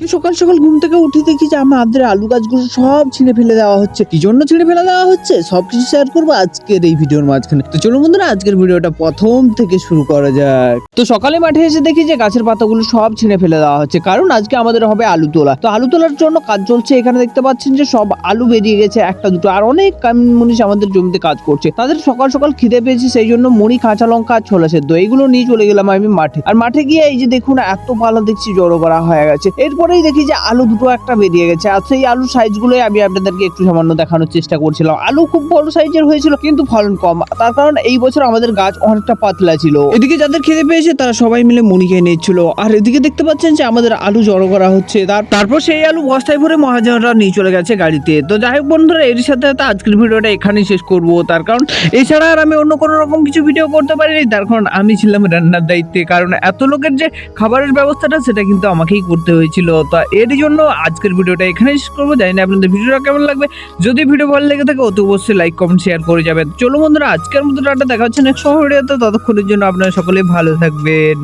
সকাল সকাল ঘুম থেকে উঠে দেখি যে আমাদের আলু গাছগুলো সব ছিঁড়ে ফেলে দেওয়া হচ্ছে। কি জন্য ছিঁড়ে ফেলে দেওয়া হচ্ছে সবকিছু শেয়ার করবো আজকের এই ভিডিওর মাঝখানে। তো চলো বন্ধুরা আজকের ভিডিওটা প্রথম থেকে শুরু করা যাক। তো সকালে মাঠে এসে দেখি যে গাছের পাতাগুলো সব ছিঁড়ে ফেলে দেওয়া হচ্ছে, কারণ আজকে আমাদের হবে আলু তোলা। তো আলু তোলার জন্য কাজ চলছে। এখানে দেখতে পাচ্ছেন যে সব আলু বেরিয়ে গেছে একটা দুটো, আর অনেক মুনিশ আমাদের জমিতে কাজ করছে। তাদের সকাল সকাল খিদে পেয়েছি, সেই জন্য মুড়ি, কাঁচা লঙ্কা আর ছোলা সেদ্ধ এইগুলো নিয়ে চলে গেলাম আমি মাঠে। আর মাঠে গিয়ে এই যে দেখুন এত পালা দেখছি জড়ো করা হয়ে গেছে। এরপরেই দেখি যে আলু দুটো একটা বেরিয়ে গেছে, আর সেই আলু সাইজ গুলোই আমি আপনাদেরকে একটু সামান্য দেখানোর চেষ্টা করছিলাম। আলু খুব বড় সাইজের হয়েছিল কিন্তু ফলন কম, তার কারণ এই বছর আমাদের গাছ অনেকটা পাতলা ছিল। এদিকে যাদের খেতে পেয়েছে তারা সবাই মিলে মুড়ি খেয়ে নিচ্ছিল, আর এদিকে দেখতে পাচ্ছেন যে আমাদের আলু জড়ো করা হচ্ছে। তারপর সেই আলু বস্তায় ভরে মহাজনরা নিয়ে চলে গেছে গাড়িতে। তো যাই হোক বন্ধুরা, এর সাথে আজকের ভিডিওটা এখানেই শেষ করবো, তার কারণ এছাড়া আর আমি অন্য কোনো রকম কিছু ভিডিও করতে পারিনি। তার কারণ আমি ছিলাম রান্নার দায়িত্বে, কারণ এত লোকের যে খাবারের ব্যবস্থাটা সেটা কিন্তু আমাকেই করতে হয়েছিল। তো এর জন্য আজকের ভিডিওটা এখানেই শেষ করবো। জানি না আপনাদের ভিডিওটা কেমন লাগবে। যদি ভিডিও ভালো লেগে থাকে অতি অবশ্যই লাইক, কমেন্ট, শেয়ার করে যাবেন। চলো বন্ধুরা আজকের মতো টাটা, দেখা হচ্ছে নেক্সট ভিডিওতে। ততক্ষণের জন্য আপনারা সকলে ভালো থাকবেন।